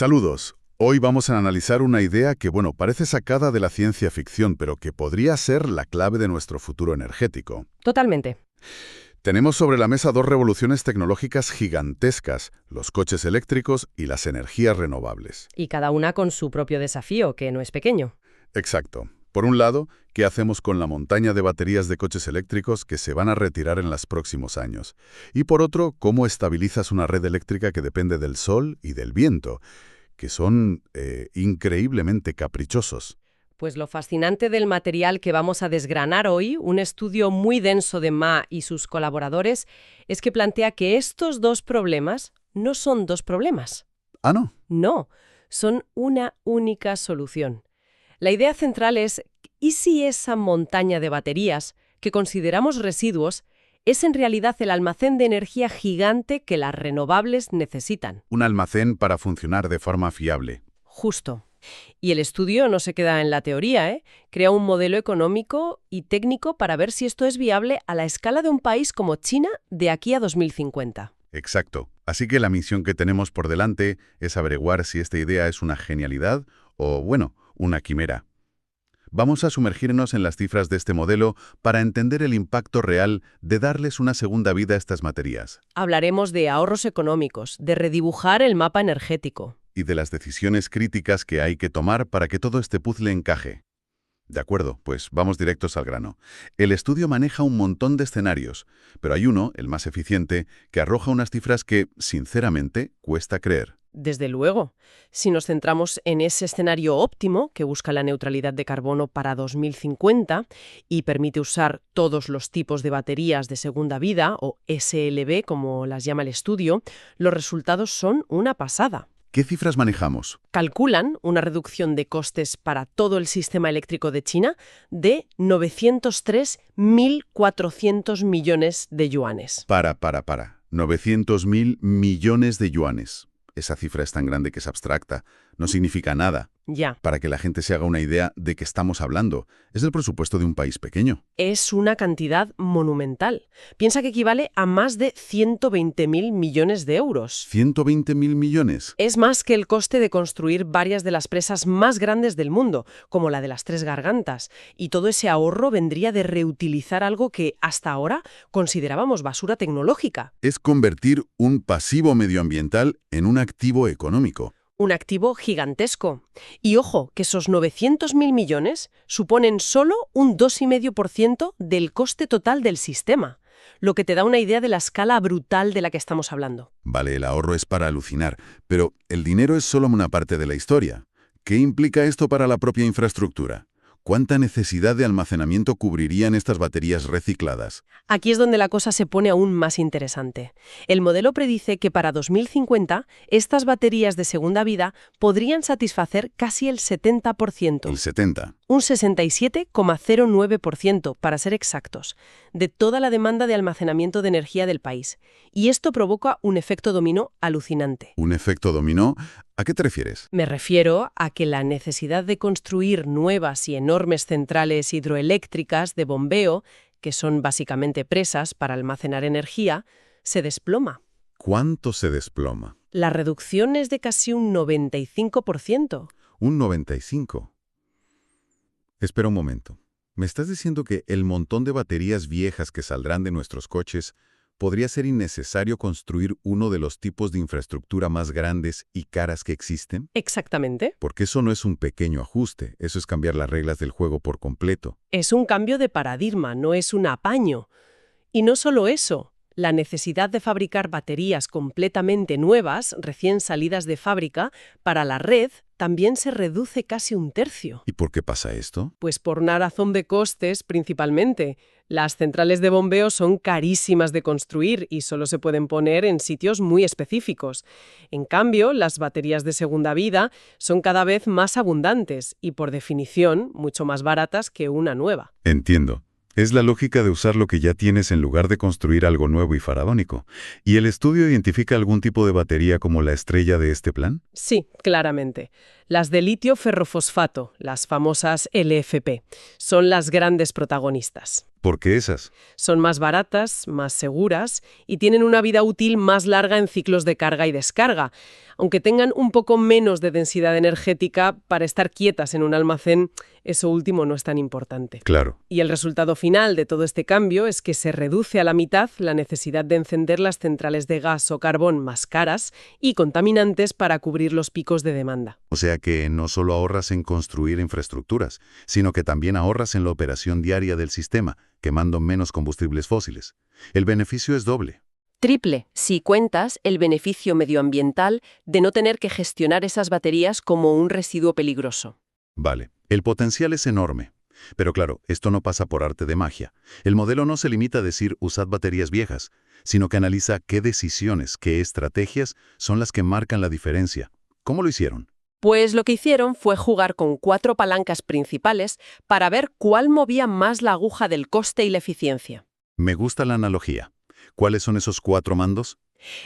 Saludos. Hoy vamos a analizar una idea que, parece sacada de la ciencia ficción, pero que podría ser la clave de nuestro futuro energético. Totalmente. Tenemos sobre la mesa dos revoluciones tecnológicas gigantescas, los coches eléctricos y las energías renovables. Y cada una con su propio desafío, que no es pequeño. Exacto. Por un lado, ¿qué hacemos con la montaña de baterías de coches eléctricos que se van a retirar en los próximos años? Y por otro, ¿cómo estabilizas una red eléctrica que depende del sol y del viento, que son increíblemente caprichosos? Pues lo fascinante del material que vamos a desgranar hoy, un estudio muy denso de Ma y sus colaboradores, es que plantea que estos dos problemas no son dos problemas. ¿Ah, no? No, son una única solución. La idea central es, ¿y si esa montaña de baterías, que consideramos residuos, es en realidad el almacén de energía gigante que las renovables necesitan? Un almacén para funcionar de forma fiable. Justo. Y el estudio no se queda en la teoría, ¿eh? Crea un modelo económico y técnico para ver si esto es viable a la escala de un país como China de aquí a 2050. Exacto. Así que la misión que tenemos por delante es averiguar si esta idea es una genialidad o, una quimera. Vamos a sumergirnos en las cifras de este modelo para entender el impacto real de darles una segunda vida a estas materias. Hablaremos de ahorros económicos, de redibujar el mapa energético. Y de las decisiones críticas que hay que tomar para que todo este puzzle encaje. De acuerdo, pues vamos directos al grano. El estudio maneja un montón de escenarios, pero hay uno, el más eficiente, que arroja unas cifras que, sinceramente, cuesta creer. Desde luego, si nos centramos en ese escenario óptimo que busca la neutralidad de carbono para 2050 y permite usar todos los tipos de baterías de segunda vida, o SLB como las llama el estudio, los resultados son una pasada. ¿Qué cifras manejamos? Calculan una reducción de costes para todo el sistema eléctrico de China de 903.400 millones de yuanes. 900.000 millones de yuanes. Esa cifra es tan grande que es abstracta. No significa nada. Ya. Para que la gente se haga una idea de qué estamos hablando. Es el presupuesto de un país pequeño. Es una cantidad monumental. Piensa que equivale a más de 120.000 millones de euros. ¿120.000 millones? Es más que el coste de construir varias de las presas más grandes del mundo, como la de las Tres Gargantas. Y todo ese ahorro vendría de reutilizar algo que hasta ahora considerábamos basura tecnológica. Es convertir un pasivo medioambiental en un activo económico. Un activo gigantesco. Y ojo, que esos 900.000 millones suponen solo un 2,5% del coste total del sistema, lo que te da una idea de la escala brutal de la que estamos hablando. Vale, el ahorro es para alucinar, pero el dinero es solo una parte de la historia. ¿Qué implica esto para la propia infraestructura? ¿Cuánta necesidad de almacenamiento cubrirían estas baterías recicladas? Aquí es donde la cosa se pone aún más interesante. El modelo predice que para 2050 estas baterías de segunda vida podrían satisfacer casi el 70%. El 70%. Un 67,09% para ser exactos, de toda la demanda de almacenamiento de energía del país. Y esto provoca un efecto dominó alucinante. ¿Un efecto dominó? ¿A qué te refieres? Me refiero a que la necesidad de construir nuevas y enormes centrales hidroeléctricas de bombeo, que son básicamente presas para almacenar energía, se desploma. ¿Cuánto se desploma? La reducción es de casi un 95%. ¿Un 95%? Espera un momento. ¿Me estás diciendo que el montón de baterías viejas que saldrán de nuestros coches podría ser innecesario construir uno de los tipos de infraestructura más grandes y caras que existen? Exactamente. Porque eso no es un pequeño ajuste, eso es cambiar las reglas del juego por completo. Es un cambio de paradigma, no es un apaño. Y no solo eso, la necesidad de fabricar baterías completamente nuevas, recién salidas de fábrica, para la red también se reduce casi un tercio. ¿Y por qué pasa esto? Pues por una razón de costes, principalmente. Las centrales de bombeo son carísimas de construir y solo se pueden poner en sitios muy específicos. En cambio, las baterías de segunda vida son cada vez más abundantes y, por definición, mucho más baratas que una nueva. Entiendo. Es la lógica de usar lo que ya tienes en lugar de construir algo nuevo y faraónico. ¿Y el estudio identifica algún tipo de batería como la estrella de este plan? Sí, claramente. Las de litio ferrofosfato, las famosas LFP, son las grandes protagonistas. ¿Por qué esas? Son más baratas, más seguras y tienen una vida útil más larga en ciclos de carga y descarga, aunque tengan un poco menos de densidad energética para estar quietas en un almacén. Eso último no es tan importante. Claro. Y el resultado final de todo este cambio es que se reduce a la mitad la necesidad de encender las centrales de gas o carbón más caras y contaminantes para cubrir los picos de demanda. O sea que no solo ahorras en construir infraestructuras, sino que también ahorras en la operación diaria del sistema, quemando menos combustibles fósiles. El beneficio es doble. Triple, si cuentas el beneficio medioambiental de no tener que gestionar esas baterías como un residuo peligroso. Vale, el potencial es enorme. Pero claro, esto no pasa por arte de magia. El modelo no se limita a decir usad baterías viejas, sino que analiza qué decisiones, qué estrategias son las que marcan la diferencia. ¿Cómo lo hicieron? Pues lo que hicieron fue jugar con 4 palancas principales para ver cuál movía más la aguja del coste y la eficiencia. Me gusta la analogía. ¿Cuáles son esos 4 mandos?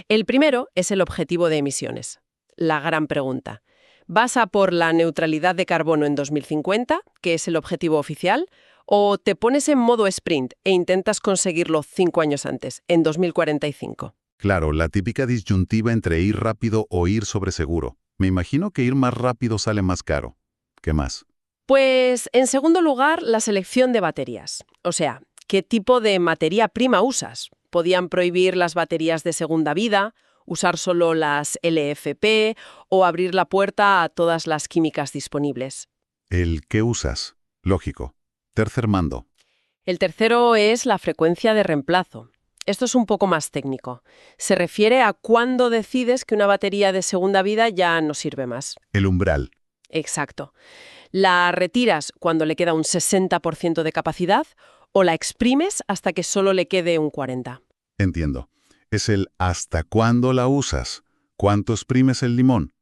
El primero es el objetivo de emisiones. La gran pregunta. ¿Vas a por la neutralidad de carbono en 2050, que es el objetivo oficial, o te pones en modo sprint e intentas conseguirlo 5 años antes, en 2045? Claro, la típica disyuntiva entre ir rápido o ir sobre seguro. Me imagino que ir más rápido sale más caro. ¿Qué más? Pues, en segundo lugar, la selección de baterías. O sea, ¿qué tipo de materia prima usas? Podían prohibir las baterías de segunda vida, usar solo las LFP o abrir la puerta a todas las químicas disponibles. El ¿qué usas? Lógico. Tercer mando. El tercero es la frecuencia de reemplazo. Esto es un poco más técnico. Se refiere a cuándo decides que una batería de segunda vida ya no sirve más. El umbral. Exacto. ¿La retiras cuando le queda un 60% de capacidad o la exprimes hasta que solo le quede un 40%? Entiendo. Es el ¿hasta cuándo la usas? ¿Cuánto exprimes el limón?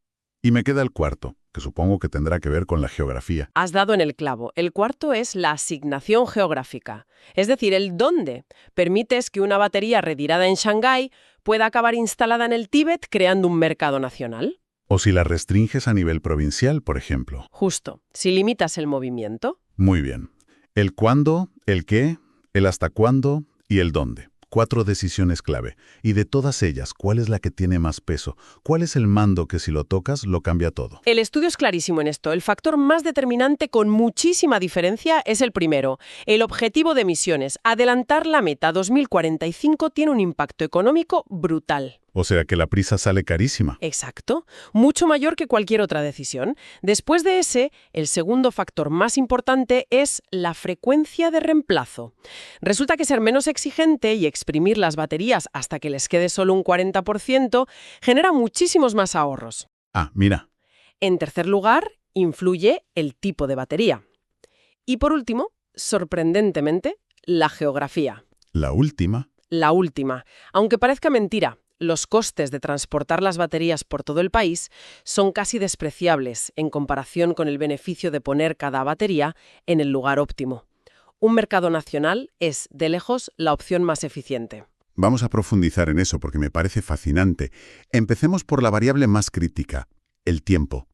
Y me queda el cuarto, que supongo que tendrá que ver con la geografía. Has dado en el clavo. El cuarto es la asignación geográfica, es decir, el dónde. Permites que una batería retirada en Shanghái pueda acabar instalada en el Tíbet creando un mercado nacional. O si la restringes a nivel provincial, por ejemplo. Justo, si limitas el movimiento. Muy bien. El cuándo, el qué, el hasta cuándo y el dónde. 4 decisiones clave. Y de todas ellas, ¿cuál es la que tiene más peso? ¿Cuál es el mando que si lo tocas lo cambia todo? El estudio es clarísimo en esto. El factor más determinante con muchísima diferencia es el primero, el objetivo de emisiones. Adelantar la meta 2045 tiene un impacto económico brutal. O sea que la prisa sale carísima. Exacto, mucho mayor que cualquier otra decisión. Después de ese, el segundo factor más importante es la frecuencia de reemplazo. Resulta que ser menos exigente y exprimir las baterías hasta que les quede solo un 40% genera muchísimos más ahorros. Ah, mira. En tercer lugar, influye el tipo de batería. Y por último, sorprendentemente, la geografía. La última. La última. Aunque parezca mentira, los costes de transportar las baterías por todo el país son casi despreciables en comparación con el beneficio de poner cada batería en el lugar óptimo. Un mercado nacional es, de lejos, la opción más eficiente. Vamos a profundizar en eso porque me parece fascinante. Empecemos por la variable más crítica, el tiempo.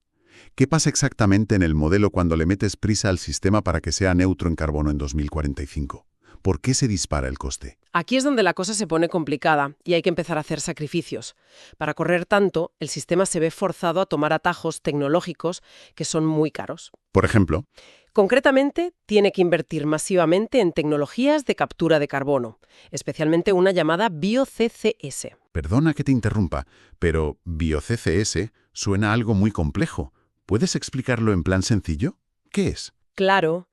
¿Qué pasa exactamente en el modelo cuando le metes prisa al sistema para que sea neutro en carbono en 2045? ¿Por qué se dispara el coste? Aquí es donde la cosa se pone complicada y hay que empezar a hacer sacrificios. Para correr tanto, el sistema se ve forzado a tomar atajos tecnológicos que son muy caros. Por ejemplo, Concretamente, tiene que invertir masivamente en tecnologías de captura de carbono, especialmente una llamada bio-CCS. perdona que te interrumpa, pero bio-CCS suena a algo muy complejo. ¿Puedes explicarlo en plan sencillo? ¿Qué es? Claro,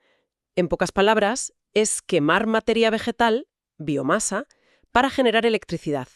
en pocas palabras, es quemar materia vegetal, biomasa, para generar electricidad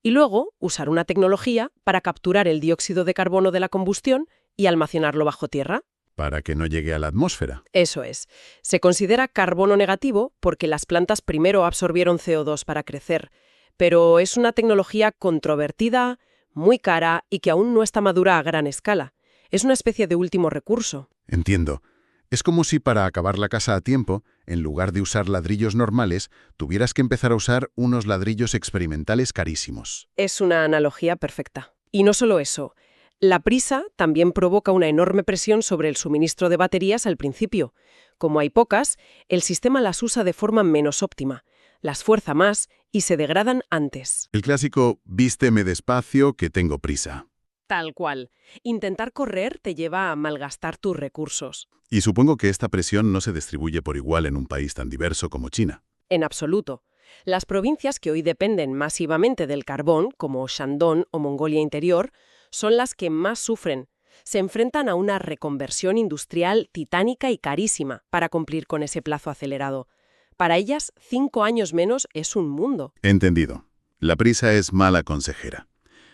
y luego usar una tecnología para capturar el dióxido de carbono de la combustión y almacenarlo bajo tierra. Para que no llegue a la atmósfera. Eso es. Se considera carbono negativo porque las plantas primero absorbieron CO2 para crecer, pero es una tecnología controvertida, muy cara y que aún no está madura a gran escala. Es una especie de último recurso. Entiendo. Es como si para acabar la casa a tiempo, en lugar de usar ladrillos normales, tuvieras que empezar a usar unos ladrillos experimentales carísimos. Es una analogía perfecta. Y no solo eso. La prisa también provoca una enorme presión sobre el suministro de baterías al principio. Como hay pocas, el sistema las usa de forma menos óptima, las fuerza más y se degradan antes. El clásico vísteme despacio que tengo prisa. Tal cual. Intentar correr te lleva a malgastar tus recursos. Y supongo que esta presión no se distribuye por igual en un país tan diverso como China. En absoluto. Las provincias que hoy dependen masivamente del carbón, como Shandong o Mongolia Interior, son las que más sufren. Se enfrentan a una reconversión industrial titánica y carísima para cumplir con ese plazo acelerado. Para ellas, 5 años menos es un mundo. Entendido. La prisa es mala consejera.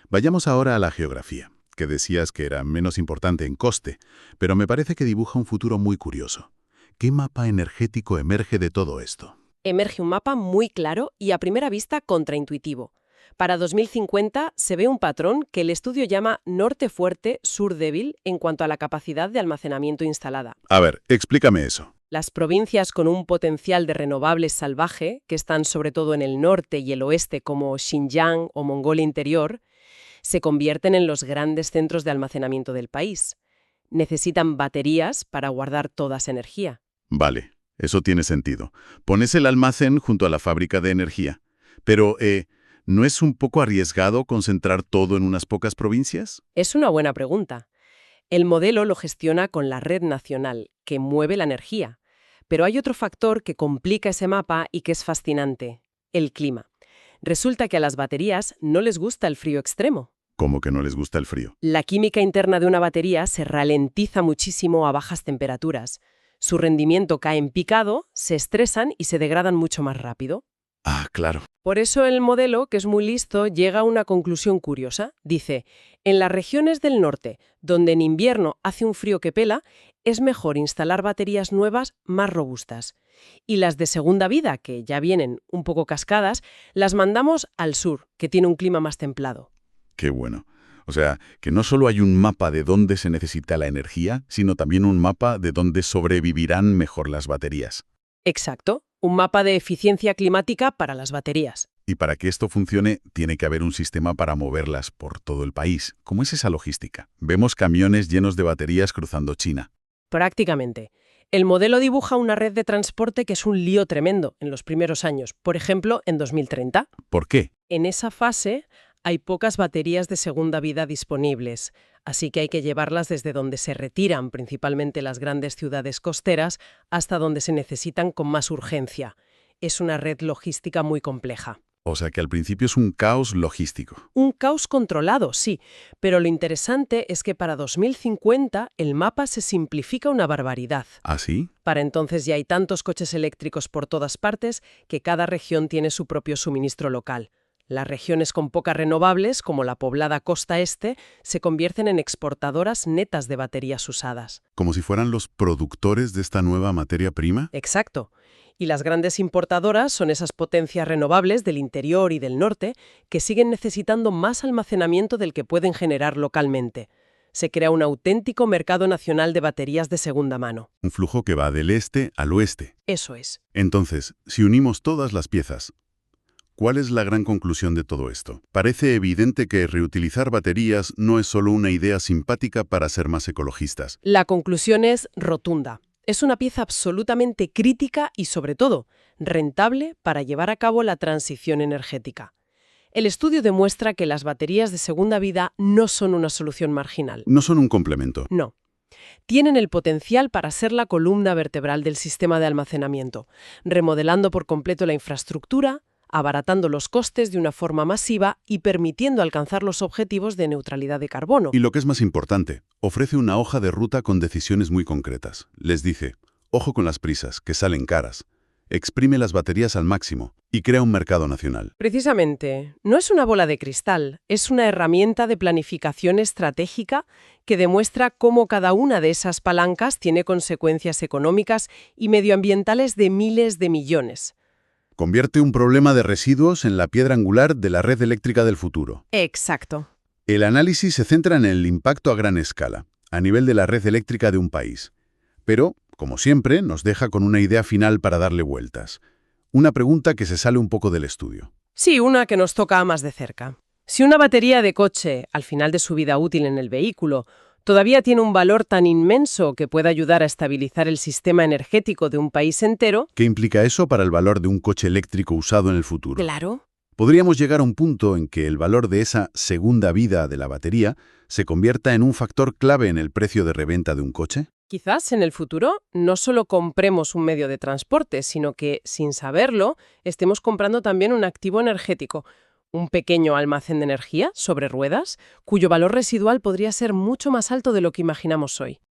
Vayamos ahora a la geografía, que decías que era menos importante en coste, pero me parece que dibuja un futuro muy curioso. ¿Qué mapa energético emerge de todo esto? Emerge un mapa muy claro y a primera vista contraintuitivo. Para 2050 se ve un patrón que el estudio llama norte fuerte, sur débil en cuanto a la capacidad de almacenamiento instalada. A ver, explícame eso. Las provincias con un potencial de renovables salvaje, que están sobre todo en el norte y el oeste como Xinjiang o Mongolia Interior, se convierten en los grandes centros de almacenamiento del país. Necesitan baterías para guardar toda esa energía. Vale, eso tiene sentido. Pones el almacén junto a la fábrica de energía. Pero, ¿no es un poco arriesgado concentrar todo en unas pocas provincias? Es una buena pregunta. El modelo lo gestiona con la red nacional, que mueve la energía. Pero hay otro factor que complica ese mapa y que es fascinante: el clima. Resulta que a las baterías no les gusta el frío extremo. ¿Cómo que no les gusta el frío? La química interna de una batería se ralentiza muchísimo a bajas temperaturas. Su rendimiento cae en picado, se estresan y se degradan mucho más rápido. Ah, claro. Por eso el modelo, que es muy listo, llega a una conclusión curiosa. Dice, en las regiones del norte, donde en invierno hace un frío que pela, es mejor instalar baterías nuevas más robustas. Y las de segunda vida, que ya vienen un poco cascadas, las mandamos al sur, que tiene un clima más templado. Qué bueno. O sea, que no solo hay un mapa de dónde se necesita la energía, sino también un mapa de dónde sobrevivirán mejor las baterías. Exacto, un mapa de eficiencia climática para las baterías. Y para que esto funcione, tiene que haber un sistema para moverlas por todo el país. ¿Cómo es esa logística? Vemos camiones llenos de baterías cruzando China. Prácticamente. El modelo dibuja una red de transporte que es un lío tremendo en los primeros años, por ejemplo, en 2030. ¿Por qué? En esa fase hay pocas baterías de segunda vida disponibles, así que hay que llevarlas desde donde se retiran, principalmente las grandes ciudades costeras, hasta donde se necesitan con más urgencia. Es una red logística muy compleja. O sea que al principio es un caos logístico. Un caos controlado, sí, pero lo interesante es que para 2050 el mapa se simplifica una barbaridad. ¿Ah, sí? Para entonces ya hay tantos coches eléctricos por todas partes que cada región tiene su propio suministro local. Las regiones con pocas renovables, como la poblada costa este, se convierten en exportadoras netas de baterías usadas. ¿Como si fueran los productores de esta nueva materia prima? Exacto. Y las grandes importadoras son esas potencias renovables del interior y del norte que siguen necesitando más almacenamiento del que pueden generar localmente. Se crea un auténtico mercado nacional de baterías de segunda mano. Un flujo que va del este al oeste. Eso es. Entonces, si unimos todas las piezas, ¿cuál es la gran conclusión de todo esto? Parece evidente que reutilizar baterías no es solo una idea simpática para ser más ecologistas. La conclusión es rotunda. Es una pieza absolutamente crítica y, sobre todo, rentable para llevar a cabo la transición energética. El estudio demuestra que las baterías de segunda vida no son una solución marginal. No son un complemento. No. Tienen el potencial para ser la columna vertebral del sistema de almacenamiento, remodelando por completo la infraestructura, abaratando los costes de una forma masiva y permitiendo alcanzar los objetivos de neutralidad de carbono. Y lo que es más importante, ofrece una hoja de ruta con decisiones muy concretas. Les dice, ojo con las prisas, que salen caras. Exprime las baterías al máximo y crea un mercado nacional. Precisamente, no es una bola de cristal, es una herramienta de planificación estratégica que demuestra cómo cada una de esas palancas tiene consecuencias económicas y medioambientales de miles de millones. Convierte un problema de residuos en la piedra angular de la red eléctrica del futuro. Exacto. El análisis se centra en el impacto a gran escala, a nivel de la red eléctrica de un país. Pero, como siempre, nos deja con una idea final para darle vueltas. Una pregunta que se sale un poco del estudio. Sí, una que nos toca más de cerca. Si una batería de coche, al final de su vida útil en el vehículo, todavía tiene un valor tan inmenso que puede ayudar a estabilizar el sistema energético de un país entero, ¿Qué implica eso para el valor de un coche eléctrico usado en el futuro? Claro. Podríamos llegar a un punto en que el valor de esa segunda vida de la batería se convierta en un factor clave en el precio de reventa de un coche. quizás en el futuro no solo compremos un medio de transporte, sino que, sin saberlo, estemos comprando también un activo energético, un pequeño almacén de energía sobre ruedas, cuyo valor residual podría ser mucho más alto de lo que imaginamos hoy.